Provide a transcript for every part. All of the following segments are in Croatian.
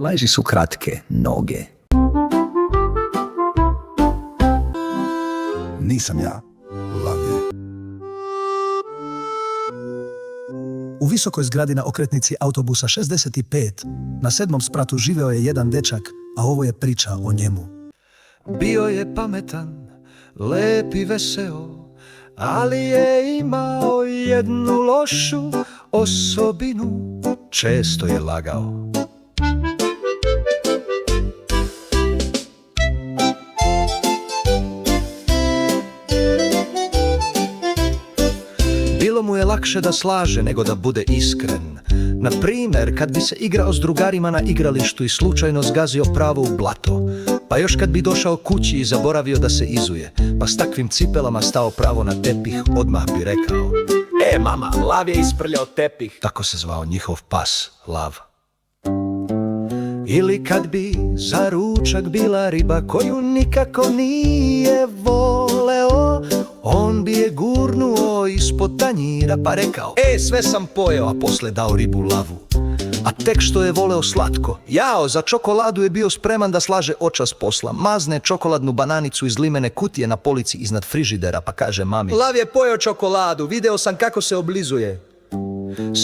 Leži su kratke noge. Nisam ja, lav je. U visokoj zgradi na okretnici autobusa 65 na 7. spratu živeo je jedan dečak, a ovo je priča o njemu. Bio je pametan, lep i veseo, ali je imao jednu lošu osobinu. Često je lagao. Bilo mu je lakše da slaže nego da bude iskren. Na primjer, kad bi se igrao s drugarima na igralištu i slučajno zgazio pravo u blato, pa još kad bi došao kući i zaboravio da se izuje, pa s takvim cipelama stao pravo na tepih, odmah bi rekao: "E mama, Lav je isprljao tepih." Tako se zvao njihov pas, Lav. Ili kad bi za ručak bila riba koju nikako nije voleo, on bi je gurnuo ispod tanjira pa rekao: "E, sve sam pojeo", a posle dao ribu Lavu. A tek što je voleo slatko, jao, za čokoladu je bio spreman da slaže očas posla. Mazne čokoladnu bananicu iz limene kutije na polici iznad frižidera pa kaže mami: "Lav je pojeo čokoladu, video sam kako se oblizuje."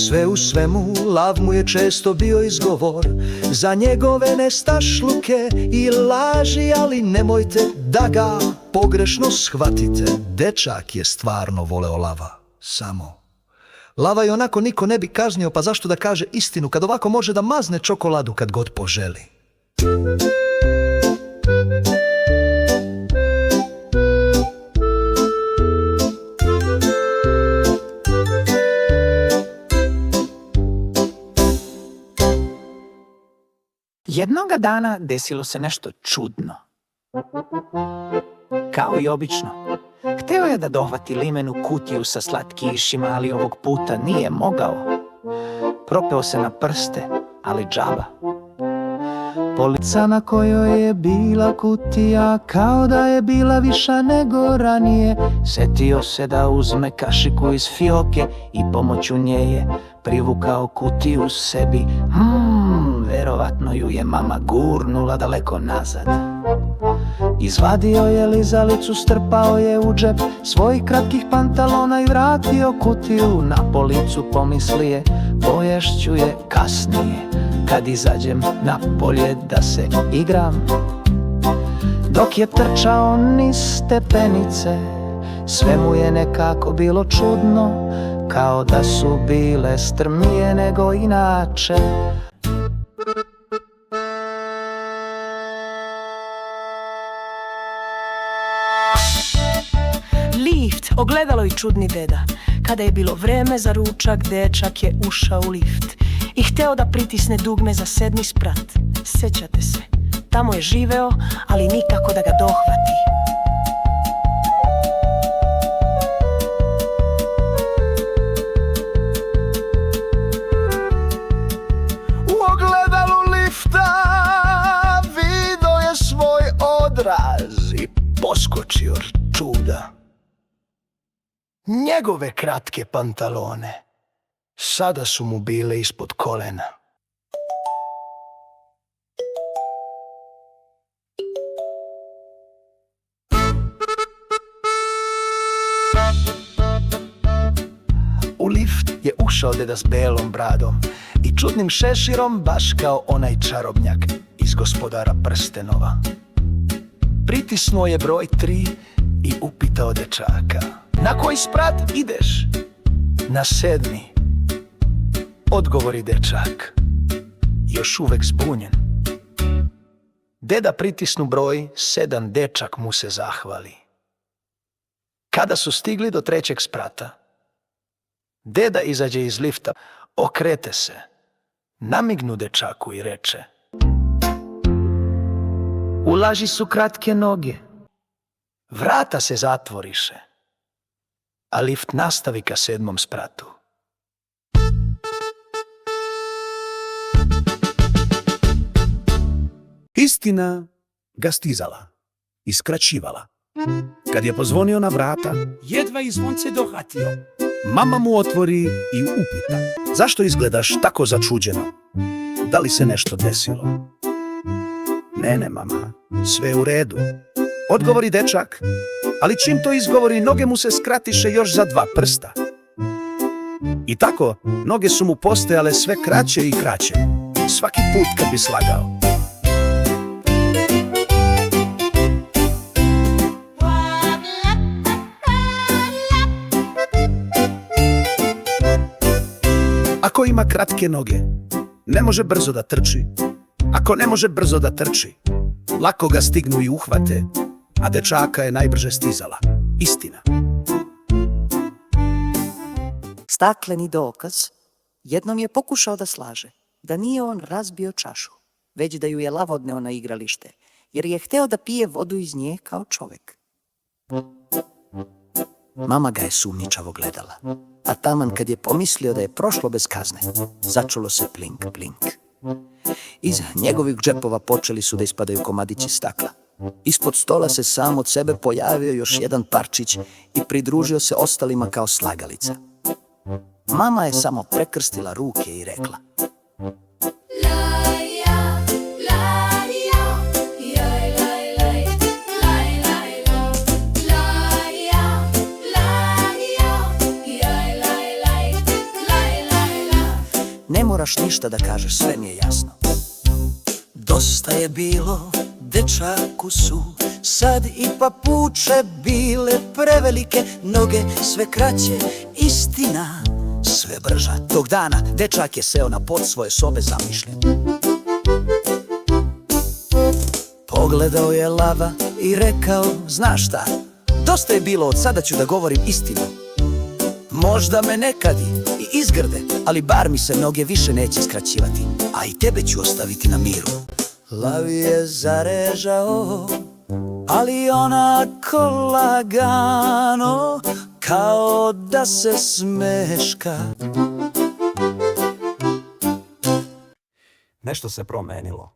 Sve u svemu, Lav mu je često bio izgovor za njegove nestašluke i laži, ali nemojte da ga pogrešno shvatite. Dečak je stvarno voleo Lava, samo Lava i onako niko ne bi kaznio, pa zašto da kaže istinu kad ovako može da mazne čokoladu kad god poželi. Jednoga dana desilo se nešto čudno. Kao i obično, hteo je da dohvati limenu kutiju sa slatkišima, ali ovog puta nije mogao. Propeo se na prste, ali džaba. Polica na kojoj je bila kutija kao da je bila viša nego ranije. Setio se da uzme kašiku iz fioke i pomoću nje je privukao kutiju sebi. Verovatno ju je mama gurnula daleko nazad. Izvadio je lizalicu, strpao je u džep svojih kratkih pantalona i vratio kutiju na policu. Pomislije, poješću je kasnije kad izađem na polje da se igram. Dok je trčao niz stepenice, sve mu je nekako bilo čudno, kao da su bile strmije nego inače. Lift, ogledalo i čudni deda. Kada je bilo vreme za ručak, dečak je ušao u lift i hteo da pritisne dugme za 7. sprat. Sećate se, tamo je živeo, ali nikako da ga dohvati. U ogledalu lifta video je svoj odraz i poskočio od čuda. Njegove kratke pantalone sada su mu bile ispod kolena. U lift je ušao deda s belom bradom i čudnim šeširom, baš kao onaj čarobnjak iz Gospodara prstenova. Pritisnuo je broj 3 i upitao dečaka: "Na koji sprat ideš?" "Na 7. odgovori dečak, još uvek zbunjen. Deda pritisnu broj 7, dečak mu se zahvali. Kada su stigli do 3. sprata, deda izađe iz lifta, okrete se, namignu dečaku i reče: "U laži su kratke noge." Vrata se zatvoriše, a lift nastavi ka 7. spratu. Istina ga stizala i skraćivala. Kad je pozvonio na vrata, jedva i zvonce dohvatio. Mama mu otvori i upita: zašto izgledaš tako začuđeno? Da li se nešto desilo? Ne, mama, sve je u redu, odgovori dečak, ali čim to izgovori, noge mu se skratiše još za 2 prsta. I tako, noge su mu postajale sve kraće i kraće, svaki put kad bi slagao. Ako ima kratke noge, ne može brzo da trči. Ako ne može brzo da trči, lako ga stignu i uhvate, a dečaka je najbrže stizala. Istina. Stakleni dokaz, jednom je pokušao da slaže da nije on razbio čašu, već da ju je lavodneo na igralište, jer je hteo da pije vodu iz nje kao čovek. Mama ga je sumnjičavo gledala, a taman kad je pomislio da je prošlo bez kazne, začulo se plink, plink. Iz njegovih džepova počeli su da ispadaju komadići stakla. Ispod stola se sam od sebe pojavio još jedan parčić i pridružio se ostalima kao slagalica. Mama je samo prekrstila ruke i rekla: ne moraš ništa da kažeš, sve mi je jasno. Dosta je bilo, dečaku su sad i papuče bile prevelike, noge sve kraće, istina sve brža. Tog dana dečak je seo na pod svoje sobe zamišljen. Pogledao je lava i rekao: znaš šta, dosta je bilo, od sada ću da govorim istinu. Možda me nekadi i izgrde, ali bar mi se noge više neće skraćivati, a i tebe ću ostaviti na miru. Lav je zarežao, ali onako lagano, kao da se smeška. Nešto se promenilo.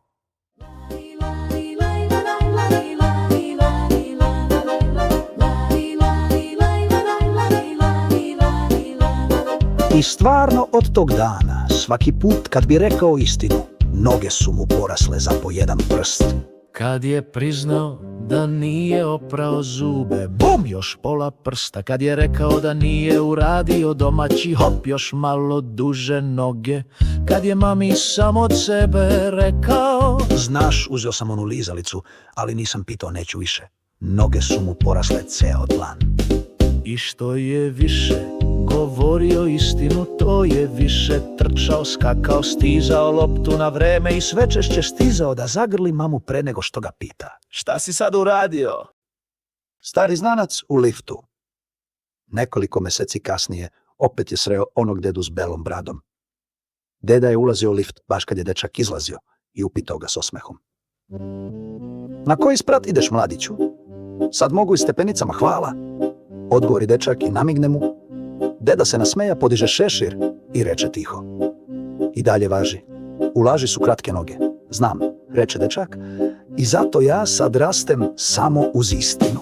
I stvarno od tog dana, svaki put kad bi rekao istinu, noge su mu porasle za po 1 prst. Kad je priznao da nije oprao zube, bum, još pola prsta. Kad je rekao da nije uradio domaći, hop, još malo duže noge. Kad je mami sam od sebe rekao: Znaš, uzeo sam onu lizalicu, ali nisam pitao, neću više. Noge su mu porasle ceo dlan. I što je više govorio istinu, to je više trčao, skakao, stizao loptu na vreme i sve češće stizao da zagrli mamu pre nego što ga pita: šta si sad uradio? Stari znanac u liftu. Nekoliko meseci kasnije opet je sreo onog dedu s belom bradom. Deda je ulazio u lift baš kad je dečak izlazio i upitao ga s osmehom: na koji sprat ideš, mladiću? Sad mogu i stepenicama, hvala. Odgovori dečak i namigne mu. Deda se nasmeja, podiže šešir i reče tiho: i dalje važi, u laži su kratke noge. Znam, reče dečak, i zato ja sad rastem samo uz istinu.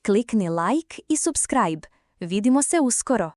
Klikni like i subscribe. Vidimo se uskoro.